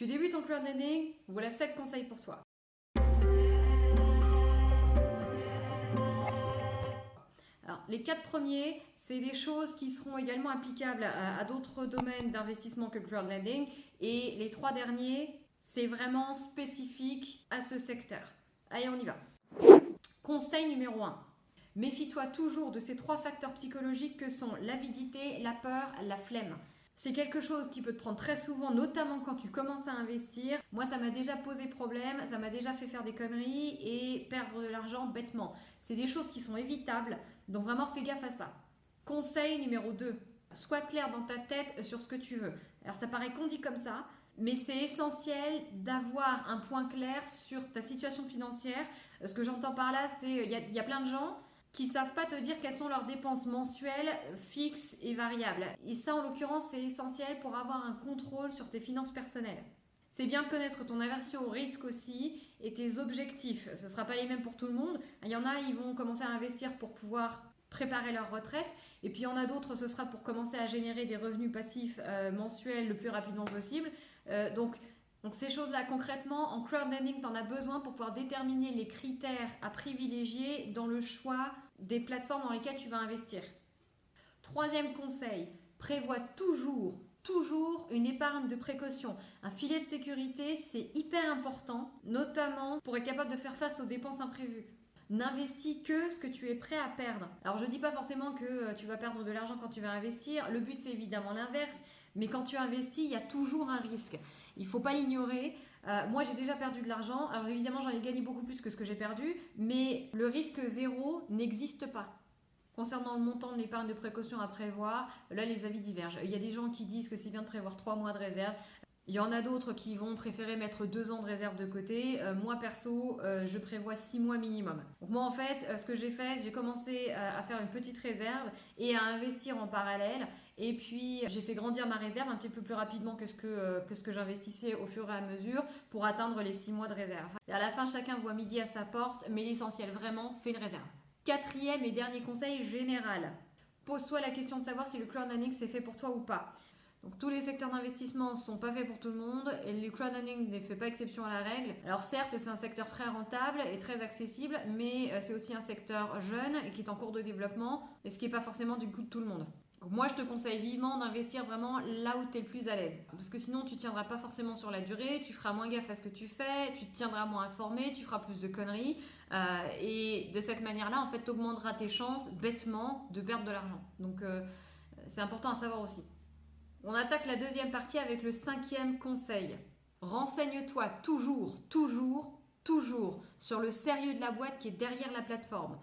Tu débutes en crowdlending, voilà 7 conseils pour toi. Alors, les 4 premiers, c'est des choses qui seront également applicables à d'autres domaines d'investissement que le crowdlending. Et les 3 derniers, c'est vraiment spécifique à ce secteur. Allez, on y va. Conseil numéro 1. Méfie-toi toujours de ces 3 facteurs psychologiques que sont l'avidité, la peur, la flemme. C'est quelque chose qui peut te prendre très souvent, notamment quand tu commences à investir. Moi, ça m'a déjà posé problème, ça m'a déjà fait faire des conneries et perdre de l'argent bêtement. C'est des choses qui sont évitables, donc vraiment fais gaffe à ça. Conseil numéro 2. Sois clair dans ta tête sur ce que tu veux. Alors ça paraît qu'on dit comme ça, mais c'est essentiel d'avoir un point clair sur ta situation financière. Ce que j'entends par là, c'est il y a plein de gens qui ne savent pas te dire quelles sont leurs dépenses mensuelles, fixes et variables. Et ça, en l'occurrence, c'est essentiel pour avoir un contrôle sur tes finances personnelles. C'est bien de connaître ton aversion au risque aussi et tes objectifs. Ce ne sera pas les mêmes pour tout le monde. Il y en a, ils vont commencer à investir pour pouvoir préparer leur retraite. Et puis il y en a d'autres, ce sera pour commencer à générer des revenus passifs mensuels le plus rapidement possible. Donc ces choses-là, concrètement, en crowdlending, tu en as besoin pour pouvoir déterminer les critères à privilégier dans le choix des plateformes dans lesquelles tu vas investir. Troisième conseil, prévois toujours une épargne de précaution. Un filet de sécurité, c'est hyper important, notamment pour être capable de faire face aux dépenses imprévues. N'investis que ce que tu es prêt à perdre. Alors je ne dis pas forcément que tu vas perdre de l'argent quand tu vas investir, le but c'est évidemment l'inverse, mais quand tu investis, il y a toujours un risque. Il ne faut pas l'ignorer. Moi j'ai déjà perdu de l'argent, alors évidemment j'en ai gagné beaucoup plus que ce que j'ai perdu, mais le risque zéro n'existe pas. Concernant le montant de l'épargne de précaution à prévoir, là les avis divergent. Il y a des gens qui disent que c'est bien de prévoir 3 mois de réserve. Il y en a d'autres qui vont préférer mettre 2 ans de réserve de côté. Moi perso, je prévois 6 mois minimum. Donc moi en fait, ce que j'ai fait, j'ai commencé à faire une petite réserve et à investir en parallèle. Et puis j'ai fait grandir ma réserve un petit peu plus rapidement que ce que j'investissais au fur et à mesure pour atteindre les 6 mois de réserve. Et à la fin, chacun voit midi à sa porte, mais l'essentiel vraiment, fais une réserve. Quatrième et dernier conseil général. Pose-toi la question de savoir si le crowdlending c'est fait pour toi ou pas. Donc tous les secteurs d'investissement ne sont pas faits pour tout le monde et le crowdlending ne fait pas exception à la règle. Alors certes, c'est un secteur très rentable et très accessible, mais c'est aussi un secteur jeune et qui est en cours de développement et ce qui n'est pas forcément du goût de tout le monde. Donc moi, je te conseille vivement d'investir vraiment là où tu es le plus à l'aise. Parce que sinon, tu ne tiendras pas forcément sur la durée, tu feras moins gaffe à ce que tu fais, tu te tiendras moins informé, tu feras plus de conneries. Et de cette manière-là, en fait, tu augmenteras tes chances bêtement de perdre de l'argent. Donc c'est important à savoir aussi. On attaque la deuxième partie avec le 5e conseil. Renseigne-toi toujours sur le sérieux de la boîte qui est derrière la plateforme.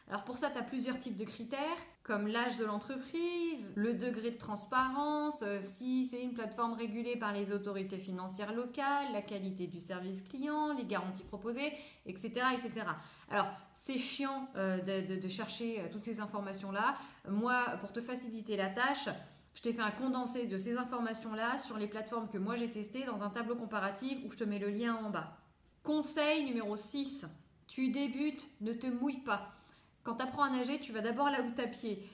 Alors pour ça, tu as plusieurs types de critères, comme l'âge de l'entreprise, le degré de transparence, si c'est une plateforme régulée par les autorités financières locales, la qualité du service client, les garanties proposées, etc. etc. Alors c'est chiant de chercher toutes ces informations-là. Moi, pour te faciliter la tâche, je t'ai fait un condensé de ces informations-là sur les plateformes que moi j'ai testées dans un tableau comparatif où je te mets le lien en bas. Conseil numéro 6, tu débutes, ne te mouille pas. Quand tu apprends à nager, tu vas d'abord là où tu as pied.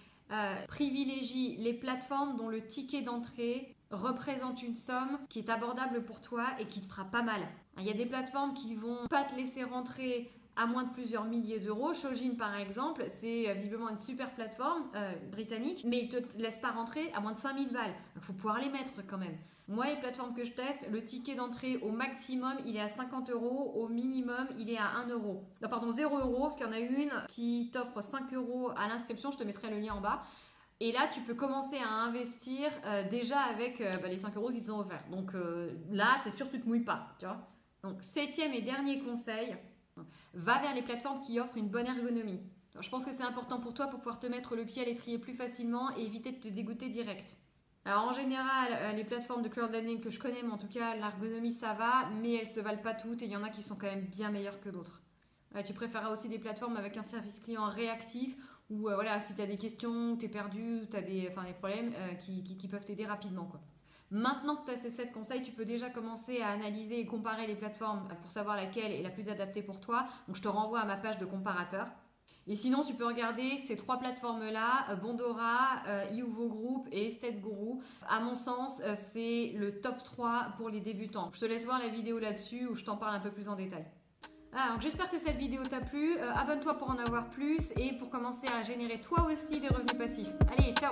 Privilégie les plateformes dont le ticket d'entrée représente une somme qui est abordable pour toi et qui te fera pas mal. Il y a des plateformes qui vont pas te laisser rentrer à moins de plusieurs milliers d'euros. Shojin par exemple, c'est visiblement une super plateforme britannique, mais ils ne te laissent pas rentrer à moins de 5000 balles. Il faut pouvoir les mettre quand même. Moi, les plateformes que je teste, le ticket d'entrée au maximum, il est à 50 euros, au minimum, il est à 1 euro. Non, pardon, 0 euros, parce qu'il y en a une qui t'offre 5 euros à l'inscription, je te mettrai le lien en bas. Et là, tu peux commencer à investir déjà avec les 5 euros qu'ils ont offerts. Donc là, tu es sûr que tu ne te mouilles pas, tu vois. Donc, 7e et dernier conseil, va vers les plateformes qui offrent une bonne ergonomie. Alors, je pense que c'est important pour toi pour pouvoir te mettre le pied à l'étrier plus facilement et éviter de te dégoûter direct. Alors en général, les plateformes de crowdlending que je connais, mais en tout cas l'ergonomie ça va, mais elles se valent pas toutes et il y en a qui sont quand même bien meilleures que d'autres. Tu préféreras aussi des plateformes avec un service client réactif où voilà, si tu as des questions, tu es perdu, tu as des problèmes qui peuvent t'aider rapidement, quoi. Maintenant que tu as ces 7 conseils, tu peux déjà commencer à analyser et comparer les plateformes pour savoir laquelle est la plus adaptée pour toi. Donc je te renvoie à ma page de comparateur. Et sinon, tu peux regarder ces 3 plateformes-là, Bondora, Youvo Group et Estate Guru. À mon sens, c'est le top 3 pour les débutants. Je te laisse voir la vidéo là-dessus où je t'en parle un peu plus en détail. Alors, j'espère que cette vidéo t'a plu. Abonne-toi pour en avoir plus et pour commencer à générer toi aussi des revenus passifs. Allez, ciao!